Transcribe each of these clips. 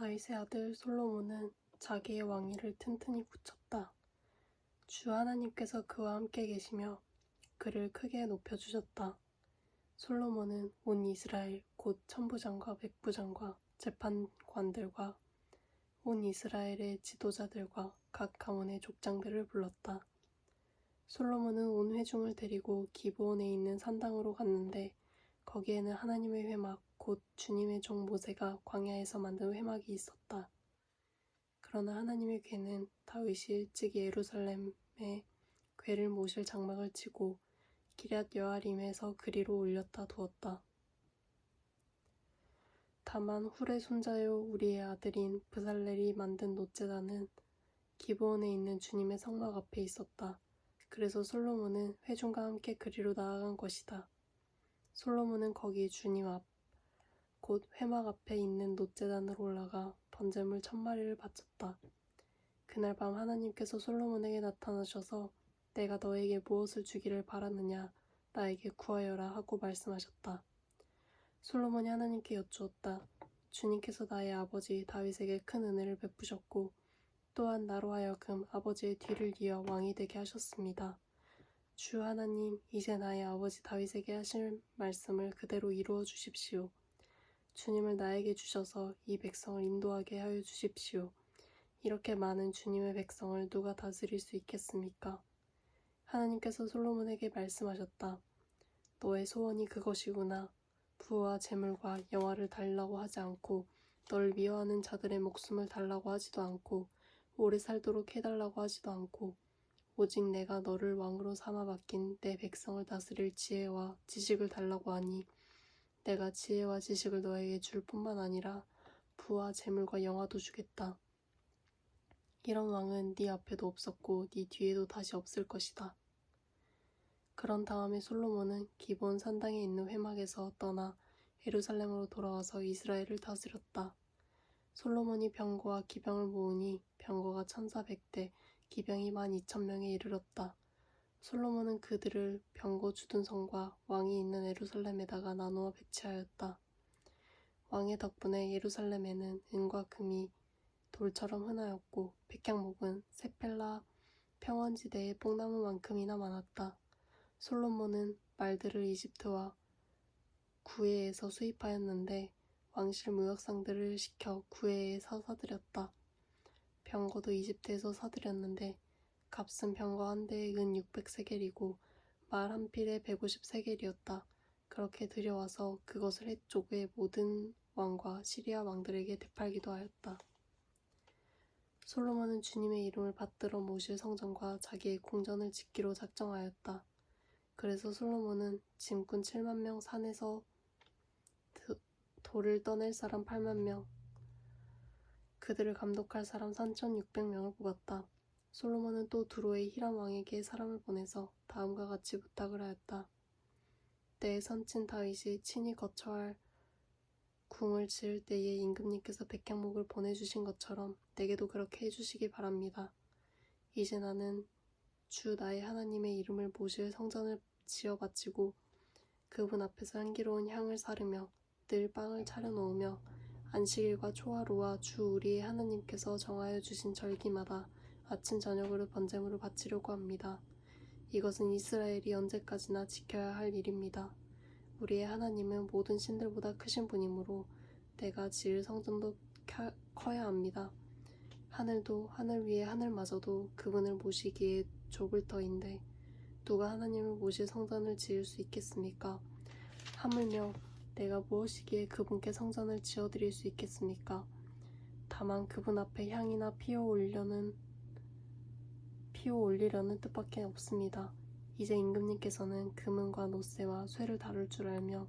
다윗의 아들 솔로몬은 자기의 왕위를 튼튼히 굳혔다. 주 하나님께서 그와 함께 계시며 그를 크게 높여주셨다. 솔로몬은 온 이스라엘 곧 천부장과 백부장과 재판관들과 온 이스라엘의 지도자들과 각 가문의 족장들을 불렀다. 솔로몬은 온 회중을 데리고 기브온에 있는 산당으로 갔는데 거기에는 하나님의 회막 곧 주님의 종 모세가 광야에서 만든 회막이 있었다. 그러나 하나님의 궤는 다윗이 일찍 예루살렘에 궤를 모실 장막을 치고 기럇 여아림에서 그리로 올렸다 두었다. 다만 훌의 손자요 우리의 아들인 브살렐이 만든 놋제단은 기브온에 있는 주님의 성막 앞에 있었다. 그래서 솔로몬은 회중과 함께 그리로 나아간 것이다. 솔로몬은 거기 주님 앞, 곧 회막 앞에 있는 놋제단으로 올라가 번제물 1000마리를 바쳤다. 그날 밤 하나님께서 솔로몬에게 나타나셔서 내가 너에게 무엇을 주기를 바라느냐 나에게 구하여라 하고 말씀하셨다. 솔로몬이 하나님께 여쭈었다. 주님께서 나의 아버지 다윗에게 큰 은혜를 베푸셨고 또한 나로 하여금 아버지의 뒤를 이어 왕이 되게 하셨습니다. 주 하나님, 이제 나의 아버지 다윗에게 하실 말씀을 그대로 이루어 주십시오. 주님을 나에게 주셔서 이 백성을 인도하게 하여 주십시오. 이렇게 많은 주님의 백성을 누가 다스릴 수 있겠습니까? 하나님께서 솔로몬에게 말씀하셨다. 너의 소원이 그것이구나. 부와 재물과 영화를 달라고 하지 않고 널 미워하는 자들의 목숨을 달라고 하지도 않고 오래 살도록 해달라고 하지도 않고 오직 내가 너를 왕으로 삼아 맡긴 내 백성을 다스릴 지혜와 지식을 달라고 하니 내가 지혜와 지식을 너에게 줄 뿐만 아니라 부와 재물과 영화도 주겠다. 이런 왕은 네 앞에도 없었고 네 뒤에도 다시 없을 것이다. 그런 다음에 솔로몬은 기브온 산당에 있는 회막에서 떠나 예루살렘으로 돌아와서 이스라엘을 다스렸다. 솔로몬이 병거와 기병을 모으니 병거가 1400대, 기병이 12,000명에 이르렀다. 솔로몬은 그들을 병거 주둔성과 왕이 있는 예루살렘에다가 나누어 배치하였다. 왕의 덕분에 예루살렘에는 은과 금이 돌처럼 흔하였고 백향목은 세펠라 평원지대의 뽕나무만큼이나 많았다. 솔로몬은 말들을 이집트와 구해에서 수입하였는데 왕실 무역상들을 시켜 구해에서 사들였다. 병거도 이집트에서 사들였는데 값은 병거 한 대에 은 600세겔이고 말 한 필에 150세겔이었다. 그렇게 들여와서 그것을 해쪽의 모든 왕과 시리아 왕들에게 되팔기도 하였다. 솔로몬은 주님의 이름을 받들어 모실 성전과 자기의 궁전을 짓기로 작정하였다. 그래서 솔로몬은 짐꾼 7만 명, 산에서 돌을 떠낼 사람 8만 명, 그들을 감독할 사람 3,600명을 뽑았다. 솔로몬은 또 두로의 히람 왕에게 사람을 보내서 다음과 같이 부탁을 하였다. 내 선친 다윗이 친히 거처할 궁을 지을 때에 임금님께서 백향목을 보내주신 것처럼 내게도 그렇게 해주시기 바랍니다. 이제 나는 주 나의 하나님의 이름을 모실 성전을 지어 바치고 그분 앞에서 향기로운 향을 사르며 늘 빵을 차려놓으며 안식일과 초하루와 주 우리의 하나님께서 정하여 주신 절기마다 아침 저녁으로 번제물을 바치려고 합니다. 이것은 이스라엘이 언제까지나 지켜야 할 일입니다. 우리의 하나님은 모든 신들보다 크신 분이므로 내가 지을 성전도 커야 합니다. 하늘도 하늘 위에 하늘마저도 그분을 모시기에 좁을 터인데 누가 하나님을 모실 성전을 지을 수 있겠습니까? 하물며 내가 무엇이기에 그분께 성전을 지어드릴 수 있겠습니까? 다만 그분 앞에 향이나 피워 올리려는 뜻밖에 없습니다. 이제 임금님께서는 금은과 놋새와 쇠를 다룰 줄 알며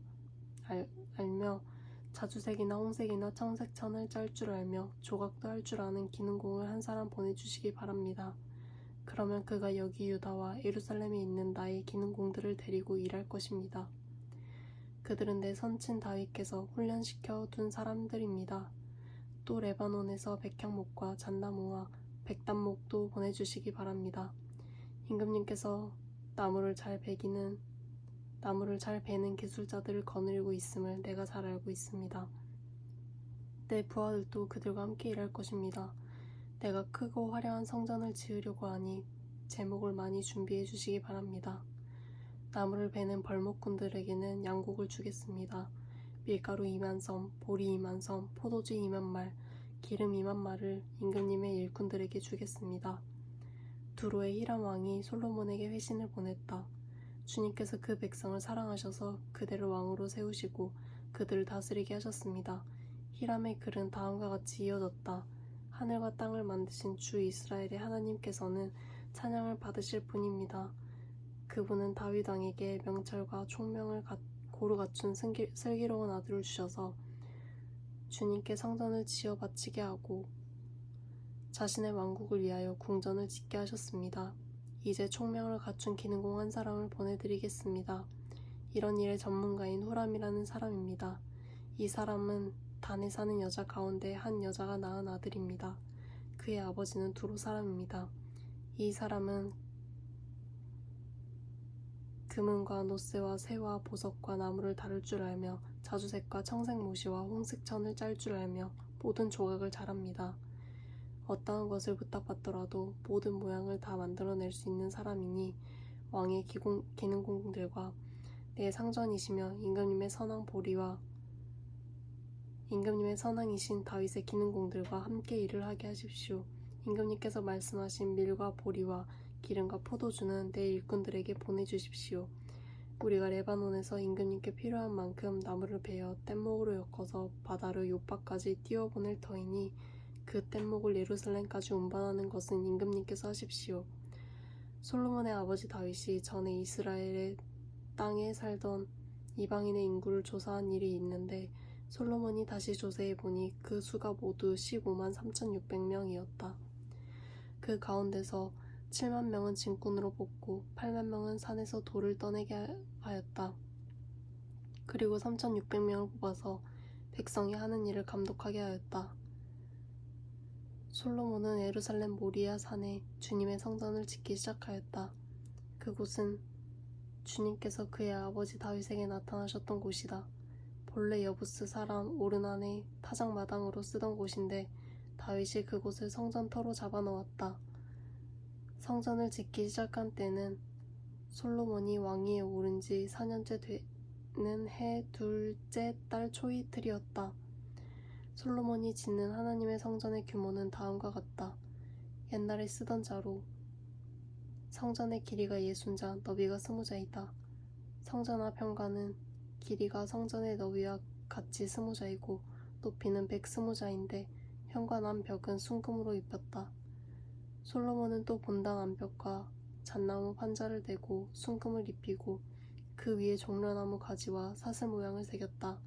자주색이나 홍색이나 청색 천을 짤 줄 알며 조각도 할 줄 아는 기능공을 한 사람 보내주시기 바랍니다. 그러면 그가 여기 유다와 예루살렘에 있는 나의 기능공들을 데리고 일할 것입니다. 그들은 내 선친 다윗께서 훈련시켜 둔 사람들입니다. 또 레바논에서 백향목과 잣나무와 백단목도 보내주시기 바랍니다. 임금님께서 나무를 잘 베는 기술자들을 거느리고 있음을 내가 잘 알고 있습니다. 내 부하들도 그들과 함께 일할 것입니다. 내가 크고 화려한 성전을 지으려고 하니 제목을 많이 준비해 주시기 바랍니다. 나무를 베는 벌목꾼들에게는 양곡을 주겠습니다. 밀가루 2만 섬, 보리 2만 섬, 포도주 2만 말, 기름 2만 말을 임금님의 일꾼들에게 주겠습니다. 두로의 히람 왕이 솔로몬에게 회신을 보냈다. 주님께서 그 백성을 사랑하셔서 그들을 왕으로 세우시고 그들을 다스리게 하셨습니다. 히람의 글은 다음과 같이 이어졌다. 하늘과 땅을 만드신 주 이스라엘의 하나님께서는 찬양을 받으실 분입니다. 그분은 다윗 왕에게 명철과 총명을 고루 갖춘 슬기로운 아들을 주셔서 주님께 성전을 지어 바치게 하고 자신의 왕국을 위하여 궁전을 짓게 하셨습니다. 이제 총명을 갖춘 기능공 한 사람을 보내드리겠습니다. 이런 일의 전문가인 후람이라는 사람입니다. 이 사람은 단에 사는 여자 가운데 한 여자가 낳은 아들입니다. 그의 아버지는 두로 사람입니다. 이 사람은 금은과 노쇠와 쇠와 보석과 나무를 다룰 줄 알며 자주색과 청색 모시와 홍색 천을 짤 줄 알며 모든 조각을 잘합니다. 어떠한 것을 부탁받더라도 모든 모양을 다 만들어낼 수 있는 사람이니 왕의 기능공들과 내 상전이시며 임금님의 선왕이신 다윗의 기능공들과 함께 일을 하게 하십시오. 임금님께서 말씀하신 밀과 보리와 기름과 포도주는 내 일꾼들에게 보내주십시오. 우리가 레바논에서 임금님께 필요한 만큼 나무를 베어 뗏목으로 엮어서 바다로 요바까지 띄워보낼 터이니 그 뗏목을 예루살렘까지 운반하는 것은 임금님께서 하십시오. 솔로몬의 아버지 다윗이 전에 이스라엘의 땅에 살던 이방인의 인구를 조사한 일이 있는데 솔로몬이 다시 조사해보니 그 수가 모두 15만 3,600명이었다. 그 가운데서 7만 명은 진군으로 뽑고 8만 명은 산에서 돌을 떠내게 하였다. 그리고 3,600명을 뽑아서 백성이 하는 일을 감독하게 하였다. 솔로몬은 예루살렘 모리아 산에 주님의 성전을 짓기 시작하였다. 그곳은 주님께서 그의 아버지 다윗에게 나타나셨던 곳이다. 본래 여부스 사람 오르난의 타작마당으로 쓰던 곳인데 다윗이 그곳을 성전터로 잡아놓았다. 성전을 짓기 시작한 때는 솔로몬이 왕위에 오른 지 4년째 되는 해 둘째 달 초이틀이었다. 솔로몬이 짓는 하나님의 성전의 규모는 다음과 같다. 옛날에 쓰던 자로 성전의 길이가 60자, 너비가 20자이다. 성전 앞 현관은 길이가 성전의 너비와 같이 20자이고 높이는 120자인데 현관 앞 벽은 순금으로 입혔다. 솔로몬은 또 본당 암벽과 잣나무 판자를 대고 순금을 입히고 그 위에 종려나무 가지와 사슬 모양을 새겼다.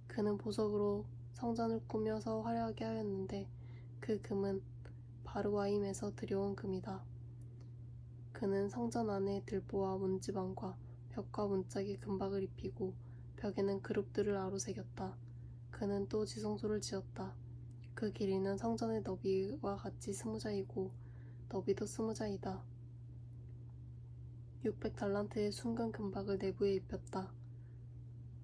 그는 보석으로 성전을 꾸며서 화려하게 하였는데 그 금은 바르와임에서 들여온 금이다. 그는 성전 안에 들보와 문지방과 벽과 문짝에 금박을 입히고 벽에는 그룹들을 아로새겼다. 그는 또 지성소를 지었다. 그 길이는 성전의 너비와 같이 20자이고 너비도 20자이다. 600달란트의 순금 금박을 내부에 입혔다.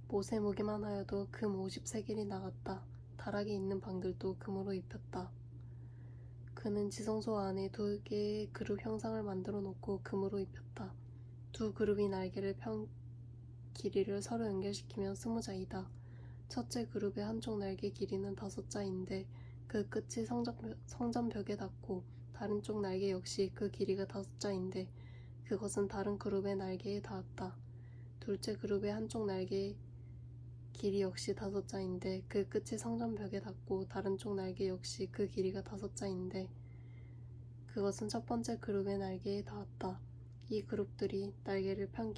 못에 무게만 하여도 금 50세겔이 나갔다. 다락에 있는 방들도 금으로 입혔다. 그는 지성소 안에 2개의 그룹 형상을 만들어 놓고 금으로 입혔다. 2 그룹이 날개를 편 길이를 서로 연결시키면 20자이다. 첫째 그룹의 한쪽 날개 길이는 5자인데 그 끝이 성전 벽에 닿고 다른 쪽 날개 역시 그 길이가 5자인데 그것은 다른 그룹의 날개에 닿았다. 둘째 그룹의 한쪽 날개 길이 역시 5자인데 그 끝이 성전 벽에 닿고 다른 쪽 날개 역시 그 길이가 5자인데 그것은 첫 번째 그룹의 날개에 닿았다. 이 그룹들이 날개를 편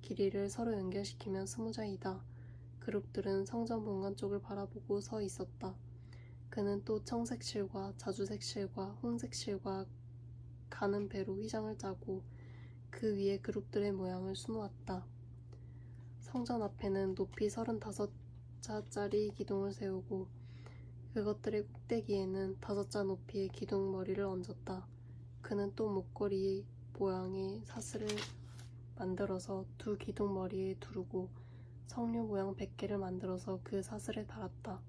길이를 서로 연결시키면 20자이다. 그룹들은 성전 본관 쪽을 바라보고 서 있었다. 그는 또 청색 실과 자주색 실과 홍색 실과 가는 배로 휘장을 짜고 그 위에 그룹들의 모양을 수놓았다. 성전 앞에는 높이 35자짜리 기둥을 세우고 그것들의 꼭대기에는 5자 높이의 기둥 머리를 얹었다. 그는 또 목걸이 모양의 사슬을 만들어서 2 기둥 머리에 두르고 석류 모양 100개를 만들어서 그 사슬에 달았다.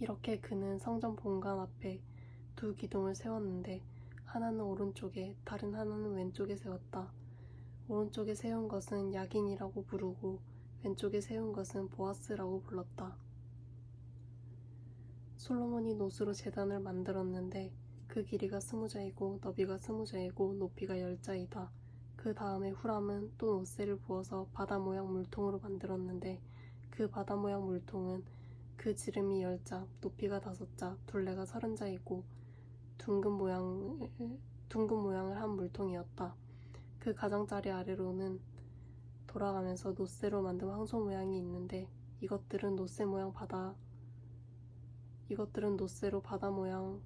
이렇게 그는 성전 본관 앞에 두 기둥을 세웠는데 하나는 오른쪽에 다른 하나는 왼쪽에 세웠다. 오른쪽에 세운 것은 야긴이라고 부르고 왼쪽에 세운 것은 보아스라고 불렀다. 솔로몬이 노스로 제단을 만들었는데 그 길이가 20자이고 너비가 20자이고 높이가 10자이다. 그 다음에 후람은 또 노새를 부어서 바다 모양 물통으로 만들었는데 그 바다 모양 물통은 그 지름이 10자, 높이가 5자, 둘레가 30자이고 둥근 모양을 한 물통이었다. 그 가장자리 아래로는 돌아가면서 노새로 만든 황소 모양이 있는데 이것들은 노새로 바다 모양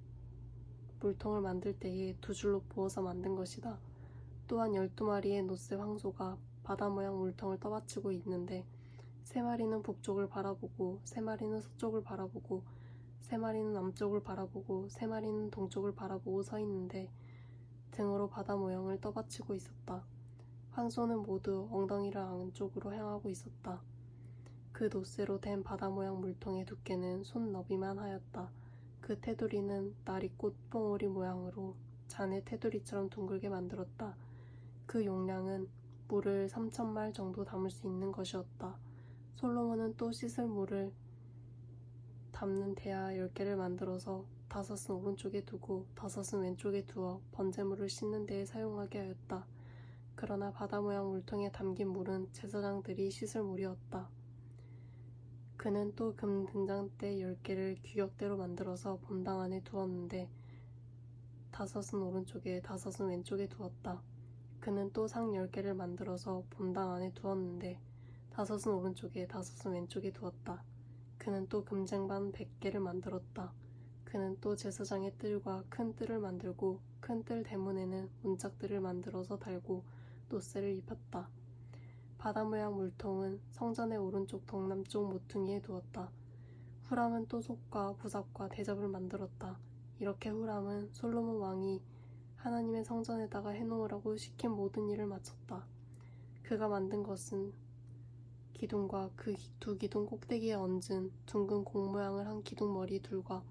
물통을 만들 때에 두 줄로 부어서 만든 것이다. 또한 12마리의 노새 황소가 바다 모양 물통을 떠받치고 있는데 3마리는 북쪽을 바라보고 3마리는 서쪽을 바라보고 3마리는 남쪽을 바라보고 3마리는 동쪽을 바라보고 서 있는데 등으로 바다 모양을 떠받치고 있었다. 황소는 모두 엉덩이를 안쪽으로 향하고 있었다. 그 노새로 된 바다 모양 물통의 두께는 손 너비만 하였다. 그 테두리는 나리꽃 봉오리 모양으로 잔의 테두리처럼 둥글게 만들었다. 그 용량은 물을 3,000말 정도 담을 수 있는 것이었다. 솔로몬은 또 씻을 물을 담는 대야 10개를 만들어서 5은 오른쪽에 두고 5은 왼쪽에 두어 번제물을 씻는 데에 사용하게 하였다. 그러나 바다 모양 물통에 담긴 물은 제사장들이 씻을 물이었다. 그는 또 금 등잔대 10개를 규격대로 만들어서 본당 안에 두었는데 5은 오른쪽에 5은 왼쪽에 두었다. 그는 또 상 10개를 만들어서 본당 안에 두었는데 5은 오른쪽에 5은 왼쪽에 두었다. 그는 또 금쟁반 100개를 만들었다. 그는 또 제사장의 뜰과 큰 뜰을 만들고 큰 뜰 대문에는 문짝들을 만들어서 달고 노새를 입혔다. 바다 모양 물통은 성전의 오른쪽 동남쪽 모퉁이에 두었다. 후람은 또 솥과 부삽과 대접을 만들었다. 이렇게 후람은 솔로몬 왕이 하나님의 성전에다가 해놓으라고 시킨 모든 일을 마쳤다. 그가 만든 것은 기둥과 그 두 기둥 꼭대기에 얹은 둥근 공 모양을 한 기둥머리 둘과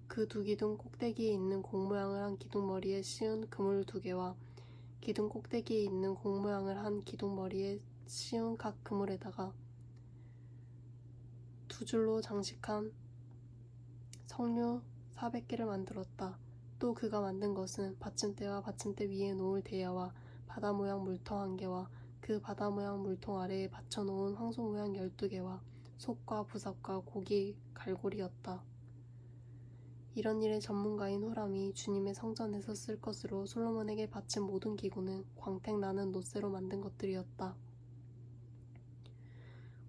그 두 기둥 꼭대기에 있는 공 모양을 한 기둥머리에 씌운 그물 2개와 기둥 꼭대기에 있는 공 모양을 한 기둥머리에 씌운 각 그물에다가 2줄로 장식한 석류 400개를 만들었다. 또 그가 만든 것은 받침대와 받침대 위에 놓을 대야와 바다 모양 물통 1개와 그 바다 모양 물통 아래에 받쳐놓은 황소 모양 12개와 솥과 부삽과 고기 갈고리였다. 이런 일의 전문가인 후람이 주님의 성전에서 쓸 것으로 솔로몬에게 바친 모든 기구는 광택 나는 노새로 만든 것들이었다.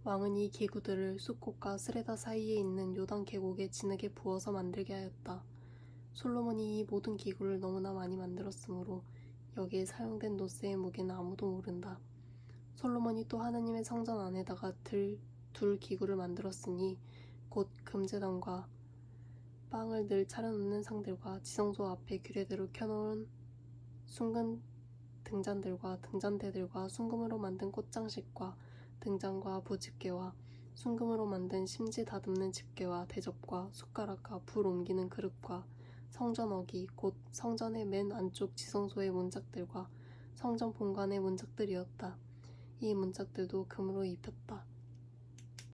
왕은 이 기구들을 숫꽃과 스레다 사이에 있는 요단 계곡에 진흙에 부어서 만들게 하였다. 솔로몬이 이 모든 기구를 너무나 많이 만들었으므로 여기에 사용된 노새의 무게는 아무도 모른다. 솔로몬이 또 하나님의 성전 안에다가 둘 기구를 만들었으니 곧 금제단과 빵을 늘 차려놓는 상들과 지성소 앞에 규례대로 켜놓은 숭근 등잔들과 등잔대들과 순금으로 만든 꽃장식과 등잔과 부집게와 순금으로 만든 심지 다듬는 집게와 대접과 숟가락과 불 옮기는 그릇과 성전 어기 곧 성전의 맨 안쪽 지성소의 문짝들과 성전 본관의 문짝들이었다. 이 문짝들도 금으로 입혔다.